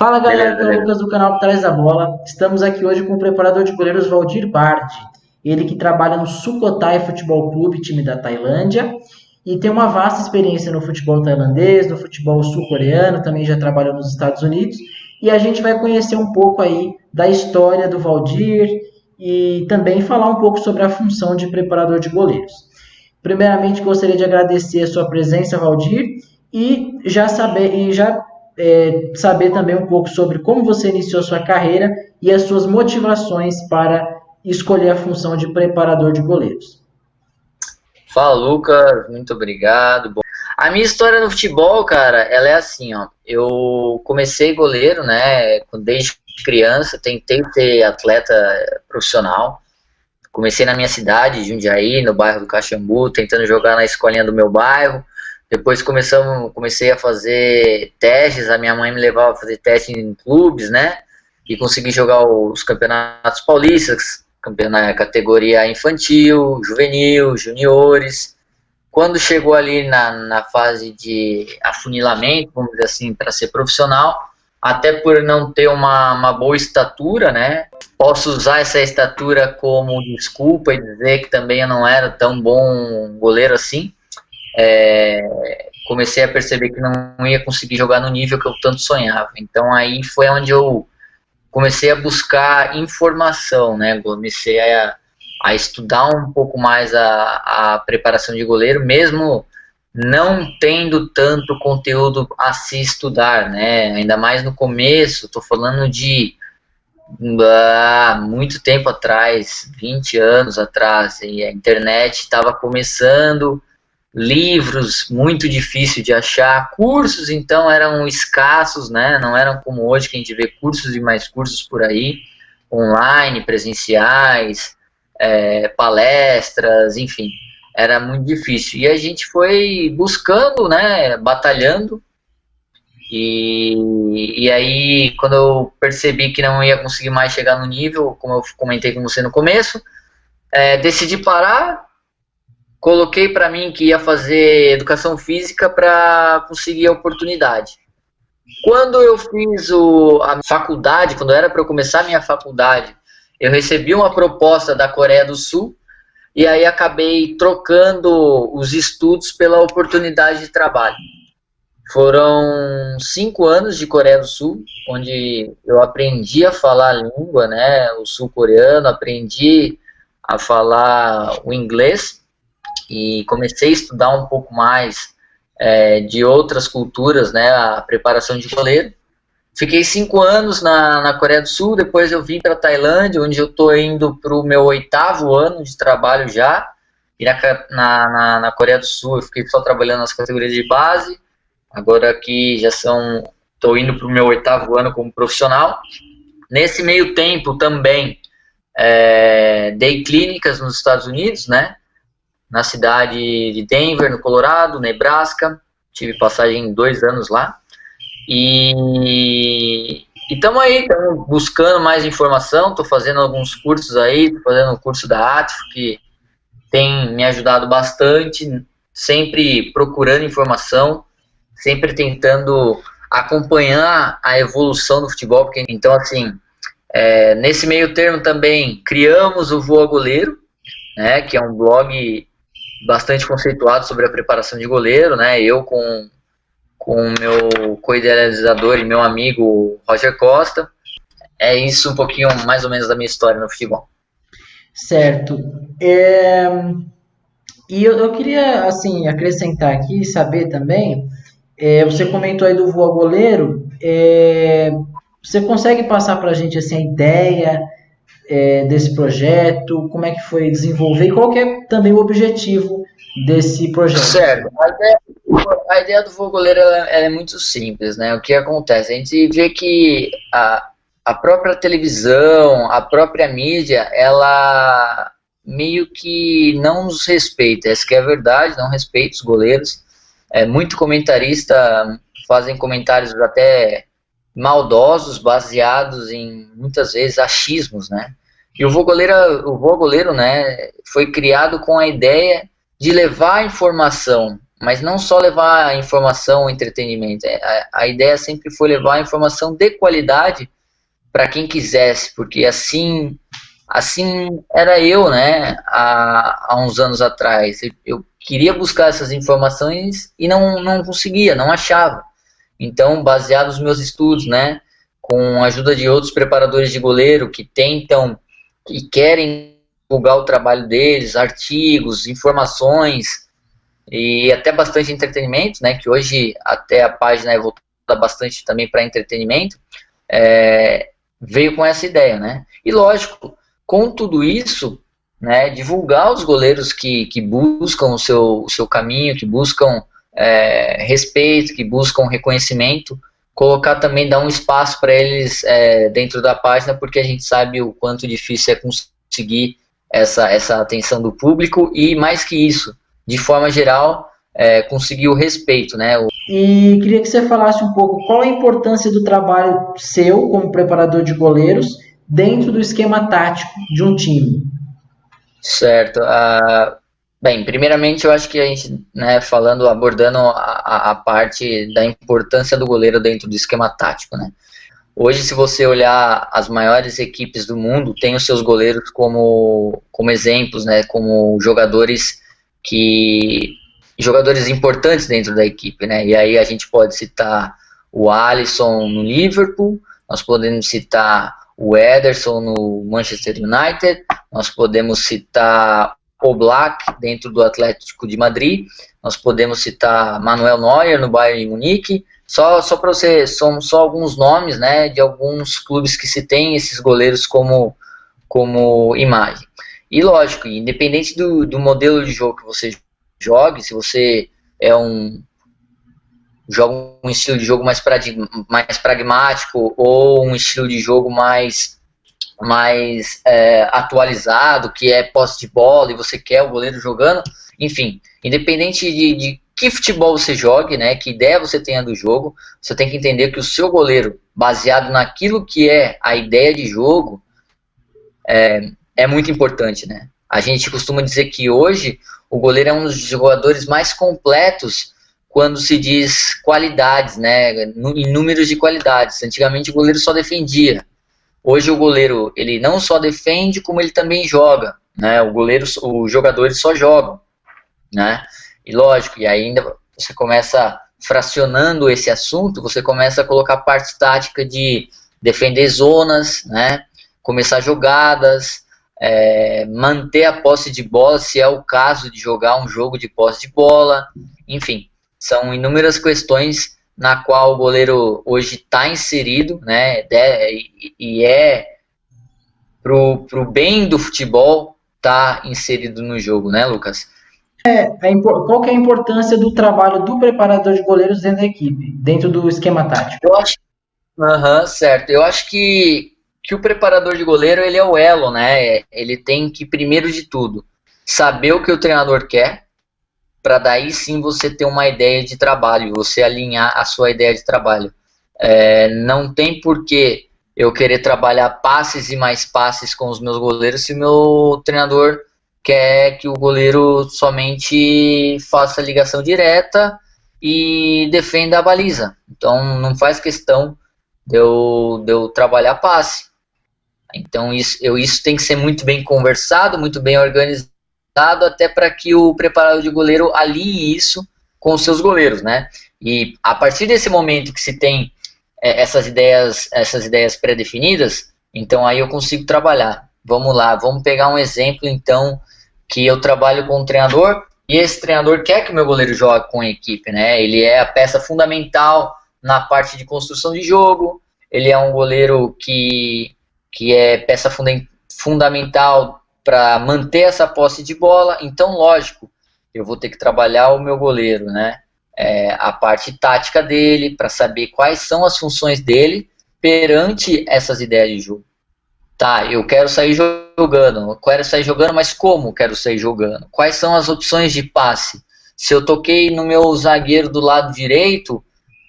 Fala galera, Beleza, aqui é o beleza. Lucas do canal Por Trás da Bola. Estamos aqui hoje com o preparador de goleiros Valdir Bardi. Ele que trabalha no Sukhothai Futebol Clube, time da Tailândia, e tem uma vasta experiência no futebol tailandês, no futebol sul-coreano, também já trabalhou nos Estados Unidos. E a gente vai conhecer um pouco aí da história do Valdir e também falar um pouco sobre a função de preparador de goleiros. Primeiramente, gostaria de agradecer a sua presença, Valdir, e já saber também um pouco sobre como você iniciou sua carreira e as suas motivações para escolher a função de preparador de goleiros. Fala, Lucas, muito obrigado. Bom, a minha história no futebol, cara, ela é assim, ó. Eu comecei goleiro, né, desde criança, tentei ser atleta profissional. Comecei na minha cidade, Jundiaí, no bairro do Caxambu, tentando jogar na escolinha do meu bairro. Depois comecei a fazer testes, a minha mãe me levava a fazer testes em clubes, né? E consegui jogar os campeonatos paulistas, campeonato categoria infantil, juvenil, juniores. Quando chegou ali na fase de afunilamento, vamos dizer assim, para ser profissional, até por não ter uma boa estatura, né? Posso usar essa estatura como desculpa e dizer que também eu não era tão bom goleiro assim. Comecei a perceber que não ia conseguir jogar no nível que eu tanto sonhava. Então aí foi onde eu comecei a buscar informação, né? Comecei a estudar um pouco mais a preparação de goleiro, mesmo não tendo tanto conteúdo a se estudar, né? Ainda mais no começo, estou falando de muito tempo atrás, 20 anos atrás, e a internet estava começando, livros muito difícil de achar, cursos então eram escassos, né? Não eram como hoje que a gente vê cursos e mais cursos por aí, online, presenciais, palestras, enfim, era muito difícil. E a gente foi buscando, né? Batalhando. E aí, quando eu percebi que não ia conseguir mais chegar no nível, como eu comentei com você no começo, decidi parar. Coloquei para mim que ia fazer educação física para conseguir a oportunidade. Quando eu fiz a faculdade, quando era para eu começar a minha faculdade, eu recebi uma proposta da Coreia do Sul e aí acabei trocando os estudos pela oportunidade de trabalho. Foram 5 anos de Coreia do Sul, onde eu aprendi a falar a língua, né, o sul-coreano, aprendi a falar o inglês e comecei a estudar um pouco mais de outras culturas, né, a preparação de goleiro. Fiquei 5 anos na Coreia do Sul, depois eu vim para a Tailândia, onde eu estou indo para o meu 8º ano de trabalho já, e na Coreia do Sul eu fiquei só trabalhando nas categorias de base, agora aqui estou indo para o meu 8º ano como profissional. Nesse meio tempo também dei clínicas nos Estados Unidos, né? Na cidade de Denver, no Colorado, Nebraska. Tive passagem 2 anos lá. E estamos aí, estamos buscando mais informação. Estou fazendo alguns cursos aí, estou fazendo o curso da ATFO, que tem me ajudado bastante, sempre procurando informação, sempre tentando acompanhar a evolução do futebol. Porque, então, assim, nesse meio termo também criamos o Voa Goleiro, né, que é um blog bastante conceituado sobre a preparação de goleiro, né? Eu com o meu co-idealizador e meu amigo Roger Costa. É isso um pouquinho mais ou menos da minha história no futebol. Certo. E eu queria, assim, acrescentar aqui, saber também, você comentou aí do Voa Goleiro, você consegue passar para a gente, assim, a ideia desse projeto, como é que foi desenvolver e qual que é também o objetivo desse projeto? Certo. A ideia do Voa Goleiro ela é muito simples, né? O que acontece? A gente vê que a própria televisão, a própria mídia, ela meio que não nos respeita. Essa que é a verdade, não respeita os goleiros. Muito comentarista fazem comentários até maldosos, baseados em, muitas vezes, achismos, né? E o Voa Goleiro, né, foi criado com a ideia de levar a informação, mas não só levar informação ou entretenimento. A ideia sempre foi levar informação de qualidade para quem quisesse, porque assim era eu, né, há uns anos atrás. Eu queria buscar essas informações e não conseguia, não achava. Então, baseado nos meus estudos, né, com a ajuda de outros preparadores de goleiro que tentam e querem divulgar o trabalho deles, artigos, informações e até bastante entretenimento, né, que hoje até a página é voltada bastante também para entretenimento, veio com essa ideia, né? E lógico, com tudo isso, né, divulgar os goleiros que buscam o seu caminho, que buscam respeito, que buscam reconhecimento, colocar também, dar um espaço para eles dentro da página, porque a gente sabe o quanto difícil é conseguir essa atenção do público e, mais que isso, de forma geral, conseguir o respeito, né? E queria que você falasse um pouco qual a importância do trabalho seu como preparador de goleiros dentro do esquema tático de um time. Certo. Bem, primeiramente eu acho que a gente, né, abordando a parte da importância do goleiro dentro do esquema tático, né? Hoje, se você olhar as maiores equipes do mundo, tem os seus goleiros como exemplos, né, como jogadores importantes dentro da equipe, né? E aí a gente pode citar o Alisson no Liverpool, nós podemos citar o Ederson no Manchester United, nós podemos citar Oblak dentro do Atlético de Madrid, nós podemos citar Manuel Neuer no Bayern de Munique. Só para você, são só alguns nomes, né, de alguns clubes que se tem esses goleiros como imagem. E lógico, independente do modelo de jogo que você jogue, se você joga um estilo de jogo mais pragmático ou um estilo de jogo mais atualizado, que é posse de bola e você quer o goleiro jogando, enfim, independente de que futebol você jogue, né, que ideia você tenha do jogo, você tem que entender que o seu goleiro, baseado naquilo que é a ideia de jogo, é muito importante, né? A gente costuma dizer que hoje o goleiro é um dos jogadores mais completos quando se diz qualidades, né, em números de qualidades. Antigamente o goleiro só defendia. Hoje o goleiro, ele não só defende, como ele também joga, né? Os jogadores só jogam, né? E lógico, e ainda você começa fracionando esse assunto, você começa a colocar parte tática de defender zonas, né? Começar jogadas, manter a posse de bola, se é o caso de jogar um jogo de posse de bola, enfim, são inúmeras questões na qual o goleiro hoje está inserido, né? E pro bem do futebol tá inserido no jogo, né, Lucas? Qual que é a importância do trabalho do preparador de goleiros dentro da equipe, dentro do esquema tático? Eu acho, certo. Eu acho que o preparador de goleiro, ele é o elo, né? Ele tem que, primeiro de tudo, saber o que o treinador quer, para daí sim você ter uma ideia de trabalho, você alinhar a sua ideia de trabalho. Não tem porquê eu querer trabalhar passes e mais passes com os meus goleiros se o meu treinador quer que o goleiro somente faça ligação direta e defenda a baliza. Então não faz questão de eu trabalhar passe. Então isso tem que ser muito bem conversado, muito bem organizado, até para que o preparador de goleiro alinhe isso com os seus goleiros, né? E a partir desse momento que se tem essas ideias pré-definidas, então aí eu consigo trabalhar. Vamos lá, vamos pegar um exemplo então que eu trabalho com um treinador e esse treinador quer que o meu goleiro jogue com a equipe, né? Ele é a peça fundamental na parte de construção de jogo, ele é um goleiro que é peça fundamental para manter essa posse de bola, então lógico, eu vou ter que trabalhar o meu goleiro, né? A parte tática dele, para saber quais são as funções dele perante essas ideias de jogo. Tá, eu quero sair jogando, mas como quero sair jogando? Quais são as opções de passe? Se eu toquei no meu zagueiro do lado direito,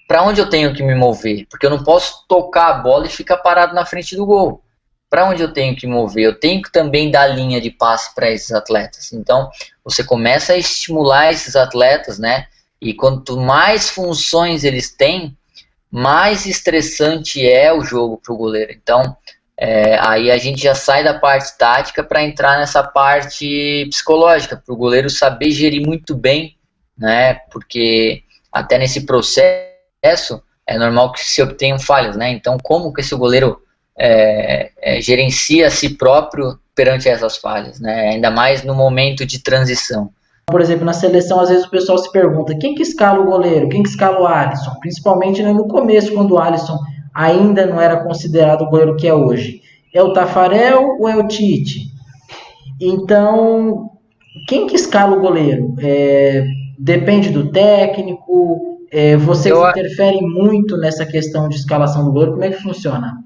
para onde eu tenho que me mover? Porque eu não posso tocar a bola e ficar parado na frente do gol. Para onde eu tenho que mover? Eu tenho que também dar linha de passe para esses atletas. Então, você começa a estimular esses atletas, né? E quanto mais funções eles têm, mais estressante é o jogo para o goleiro. Então, aí a gente já sai da parte tática para entrar nessa parte psicológica, para o goleiro saber gerir muito bem, né? Porque até nesse processo é normal que se obtenham falhas, né? Então, como que esse goleiro gerencia a si próprio perante essas falhas, né? Ainda mais no momento de transição. Por exemplo, na seleção, às vezes o pessoal se pergunta quem que escala o goleiro, quem que escala o Alisson, principalmente no começo, quando o Alisson ainda não era considerado o goleiro que é hoje. É o Tafarel ou é o Tite? Então, quem que escala o goleiro? Depende do técnico, vocês interferem muito nessa questão de escalação do goleiro, como é que funciona?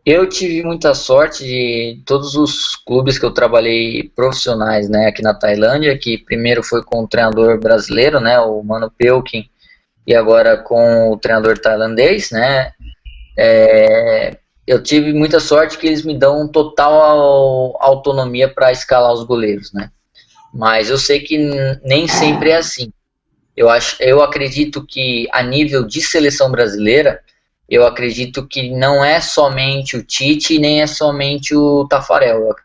Eu tive muita sorte de todos os clubes que eu trabalhei profissionais, né, aqui na Tailândia, que primeiro foi com o treinador brasileiro, né, o Mano Pelkin, e agora com o treinador tailandês, né, eu tive muita sorte que eles me dão total autonomia para escalar os goleiros, né, mas eu sei que nem sempre é assim. Eu acredito que a nível de seleção brasileira, eu acredito que não é somente o Tite nem é somente o Tafarel. Eu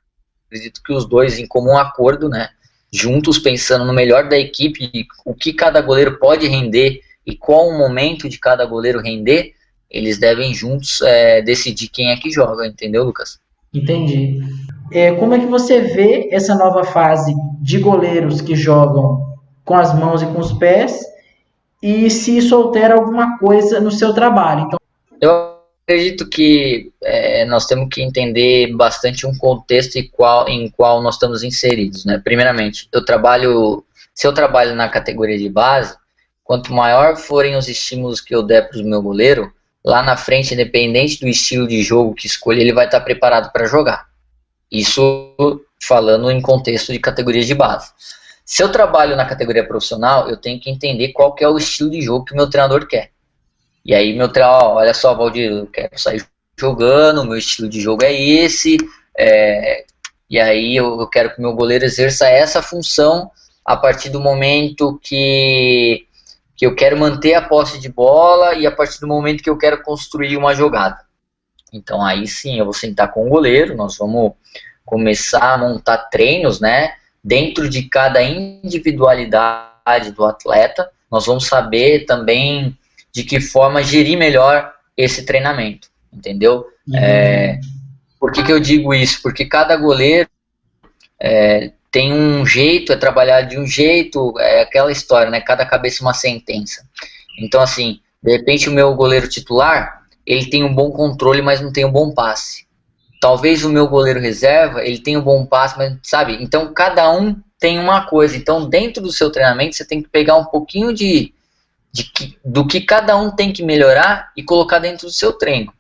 acredito que os dois, em comum acordo, né, juntos pensando no melhor da equipe, o que cada goleiro pode render e qual o momento de cada goleiro render, eles devem juntos decidir quem é que joga, entendeu, Lucas? Entendi. Como é que você vê essa nova fase de goleiros que jogam com as mãos e com os pés e se isso altera alguma coisa no seu trabalho? Então, eu acredito que nós temos que entender bastante um contexto em qual nós estamos inseridos, né? Primeiramente, se eu trabalho na categoria de base, quanto maior forem os estímulos que eu der para o meu goleiro, lá na frente, independente do estilo de jogo que escolher, ele vai estar preparado para jogar. Isso falando em contexto de categoria de base. Se eu trabalho na categoria profissional, eu tenho que entender qual que é o estilo de jogo que o meu treinador quer. E aí meu treinador, olha só, Valdir, eu quero sair jogando, meu estilo de jogo é esse, e aí eu quero que o meu goleiro exerça essa função a partir do momento que eu quero manter a posse de bola e a partir do momento que eu quero construir uma jogada. Então aí sim, eu vou sentar com o goleiro, nós vamos começar a montar treinos, né, dentro de cada individualidade do atleta, nós vamos saber também de que forma gerir melhor esse treinamento, entendeu? Por que eu digo isso? Porque cada goleiro tem um jeito, trabalhar de um jeito, aquela história, né? Cada cabeça uma sentença. Então, assim, de repente o meu goleiro titular, ele tem um bom controle, mas não tem um bom passe. Talvez o meu goleiro reserva, ele tem um bom passe, mas, sabe? Então, cada um tem uma coisa. Então, dentro do seu treinamento, você tem que pegar um pouquinho do que cada um tem que melhorar e colocar dentro do seu treino.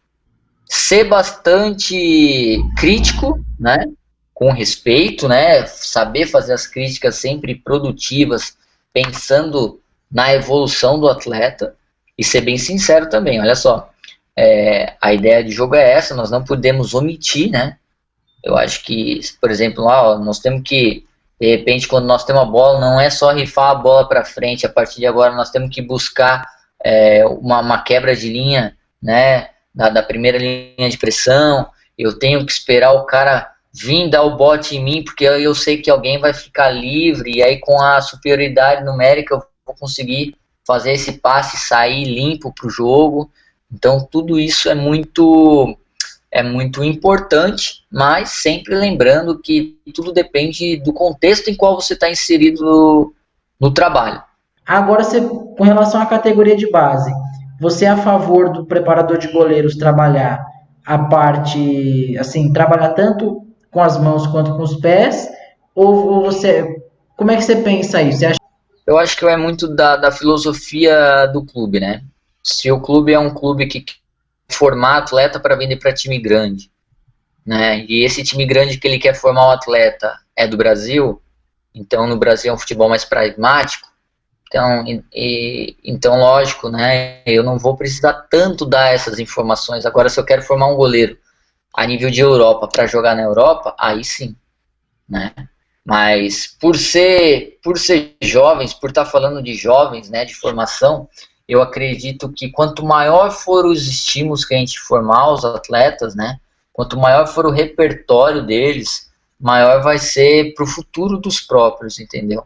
Ser bastante crítico, né? Com respeito, né? Saber fazer as críticas sempre produtivas, pensando na evolução do atleta e ser bem sincero também. Olha só, a ideia de jogo é essa, nós não podemos omitir, né? Eu acho que, por exemplo, nós temos que, de repente, quando nós temos a bola, não é só rifar a bola para frente. A partir de agora, nós temos que buscar uma quebra de linha, né? Da primeira linha de pressão. Eu tenho que esperar o cara vir dar o bote em mim, porque eu sei que alguém vai ficar livre, e aí com a superioridade numérica eu vou conseguir fazer esse passe sair limpo para o jogo. Então tudo isso é muito importante, mas sempre lembrando que tudo depende do contexto em qual você está inserido no trabalho. Agora, com relação à categoria de base, você é a favor do preparador de goleiros trabalhar a parte, assim, trabalhar tanto com as mãos quanto com os pés? Ou você, como é que você pensa isso? Eu acho que é muito da filosofia do clube, né? Se o clube é um clube que quer formar atleta para vender para time grande, né? E esse time grande que ele quer formar o atleta é do Brasil, então no Brasil é um futebol mais pragmático. Então, lógico, né? Eu não vou precisar tanto dar essas informações. Agora, se eu quero formar um goleiro a nível de Europa para jogar na Europa, aí sim, né? Mas por ser jovens, por estar falando de jovens, né, de formação, eu acredito que quanto maior for os estímulos que a gente formar os atletas, né, quanto maior for o repertório deles, maior vai ser para o futuro dos próprios, entendeu?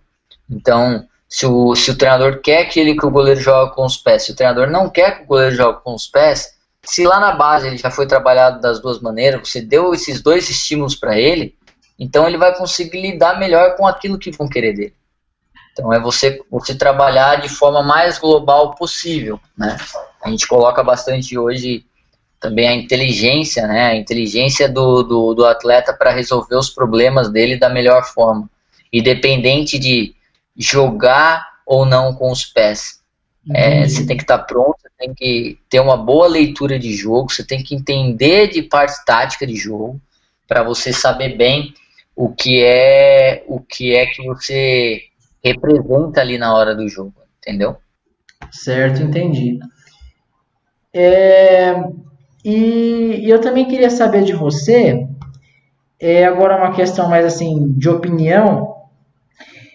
Então, se o treinador quer que o goleiro jogue com os pés, se o treinador não quer que o goleiro jogue com os pés, se lá na base ele já foi trabalhado das duas maneiras, você deu esses dois estímulos para ele, então ele vai conseguir lidar melhor com aquilo que vão querer dele. Então é você trabalhar de forma mais global possível, né? A gente coloca bastante hoje também a inteligência, né? A inteligência do atleta para resolver os problemas dele da melhor forma, independente de jogar ou não com os pés. Você tem que estar pronto, você tem que ter uma boa leitura de jogo, você tem que entender de parte tática de jogo para você saber bem o que é que você representa ali na hora do jogo, entendeu? Certo, entendi. E eu também queria saber de você, agora uma questão mais assim de opinião.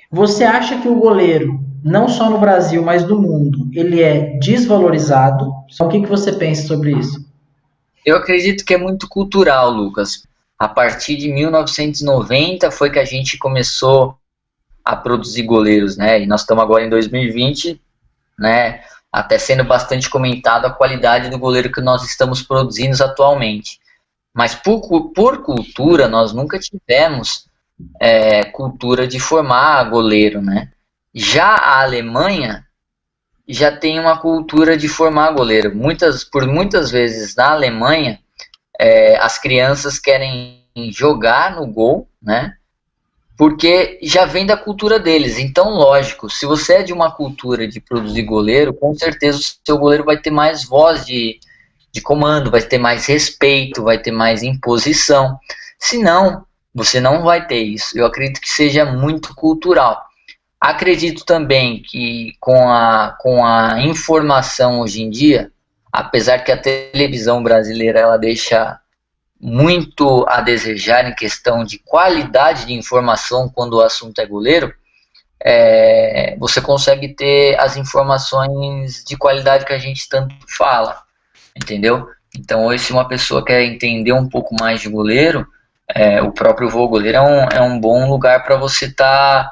Você acha que o goleiro, não só no Brasil, mas no mundo, ele é desvalorizado? Só o que você pensa sobre isso? Eu acredito que é muito cultural, Lucas. A partir de 1990 foi que a gente começou a produzir goleiros, né? E nós estamos agora em 2020, né? Até sendo bastante comentado a qualidade do goleiro que nós estamos produzindo atualmente. Mas por cultura, nós nunca tivemos cultura de formar goleiro, né? Já a Alemanha já tem uma cultura de formar goleiro. Por muitas vezes na Alemanha, as crianças querem jogar no gol, né? Porque já vem da cultura deles. Então, lógico, se você é de uma cultura de produzir goleiro, com certeza o seu goleiro vai ter mais voz de comando, vai ter mais respeito, vai ter mais imposição. Se não, você não vai ter isso. Eu acredito que seja muito cultural. Acredito também que com a informação hoje em dia, apesar que a televisão brasileira ela deixa muito a desejar em questão de qualidade de informação quando o assunto é goleiro, você consegue ter as informações de qualidade que a gente tanto fala, entendeu? Então hoje se uma pessoa quer entender um pouco mais de goleiro, o próprio Voo Goleiro é um bom lugar para você estar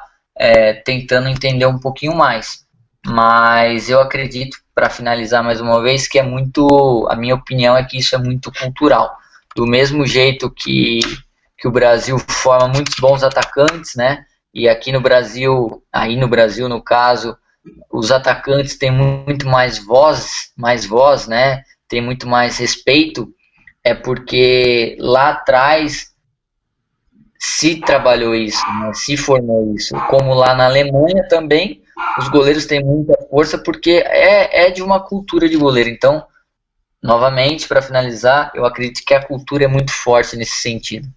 tentando entender um pouquinho mais. Mas eu acredito, para finalizar mais uma vez, que a minha opinião é que isso é muito cultural. Do mesmo jeito que o Brasil forma muitos bons atacantes, né? E aqui no Brasil, no caso, os atacantes têm muito mais voz, né? Tem muito mais respeito, é porque lá atrás se trabalhou isso, né? Se formou isso. Como lá na Alemanha também, os goleiros têm muita força porque é de uma cultura de goleiro. Então, novamente, para finalizar, eu acredito que a cultura é muito forte nesse sentido.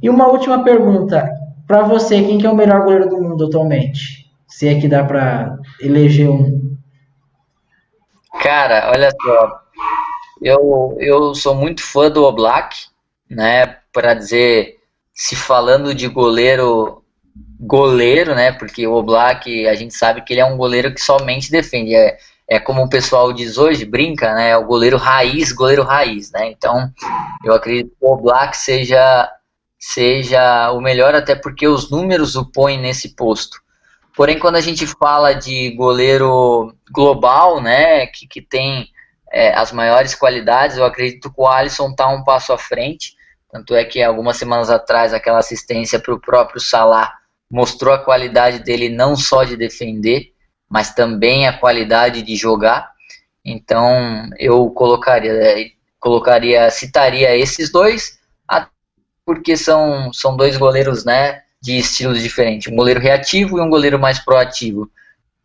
E uma última pergunta. Para você, quem que é o melhor goleiro do mundo atualmente? Se é que dá para eleger um. Cara, olha só, eu sou muito fã do Oblak, né? Para dizer, se falando de goleiro, né? Porque o Oblak, a gente sabe que ele é um goleiro que somente defende. É como o pessoal diz hoje, brinca, né? É o goleiro raiz, né? Então, eu acredito que o Oblak seja o melhor, até porque os números o põem nesse posto. Porém, quando a gente fala de goleiro global, né? Que tem as maiores qualidades, eu acredito que o Alisson está um passo à frente. Tanto é que algumas semanas atrás, aquela assistência para o próprio Salah mostrou a qualidade dele não só de defender, mas também a qualidade de jogar. Então eu citaria esses dois, porque são dois goleiros, né, de estilos diferentes, um goleiro reativo e um goleiro mais proativo,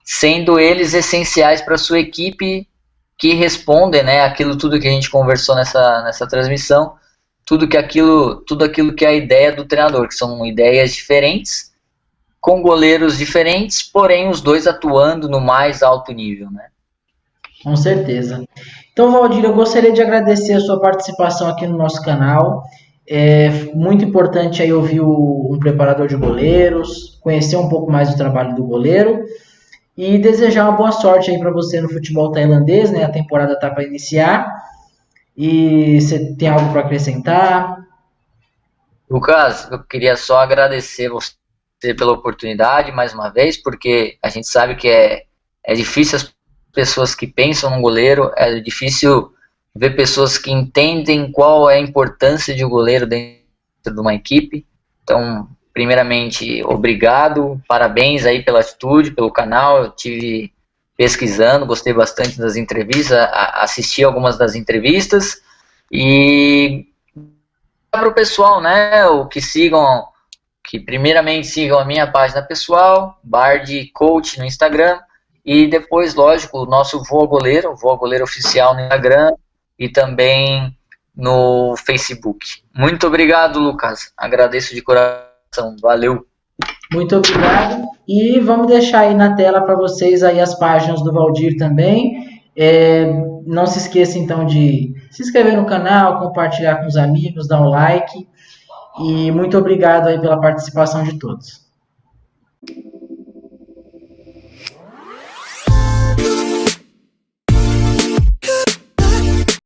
sendo eles essenciais para a sua equipe, que respondem, né, tudo que a gente conversou nessa transmissão, tudo aquilo que é a ideia do treinador, que são ideias diferentes, com goleiros diferentes, porém os dois atuando no mais alto nível, né? Com certeza. Então, Valdir, eu gostaria de agradecer a sua participação aqui no nosso canal. É muito importante aí ouvir um preparador de goleiros, conhecer um pouco mais do trabalho do goleiro e desejar uma boa sorte aí para você no futebol tailandês, né? A temporada tá para iniciar e você tem algo para acrescentar? Lucas, eu queria só agradecer você pela oportunidade mais uma vez, porque a gente sabe que é difícil as pessoas que pensam no goleiro, é difícil ver pessoas que entendem qual é a importância de um goleiro dentro de uma equipe. Então, primeiramente, obrigado, parabéns aí pela atitude, pelo canal. Eu tive pesquisando, gostei bastante das entrevistas, assisti algumas das entrevistas e para o pessoal, né, o que sigam, que primeiramente sigam a minha página pessoal, Bard Coach no Instagram, e depois, lógico, o nosso Voa Goleiro Oficial no Instagram e também no Facebook. Muito obrigado, Lucas. Agradeço de coração. Valeu. Muito obrigado. E vamos deixar aí na tela para vocês aí as páginas do Valdir também. Não se esqueça então de se inscrever no canal, compartilhar com os amigos, dar um like. E muito obrigado aí pela participação de todos.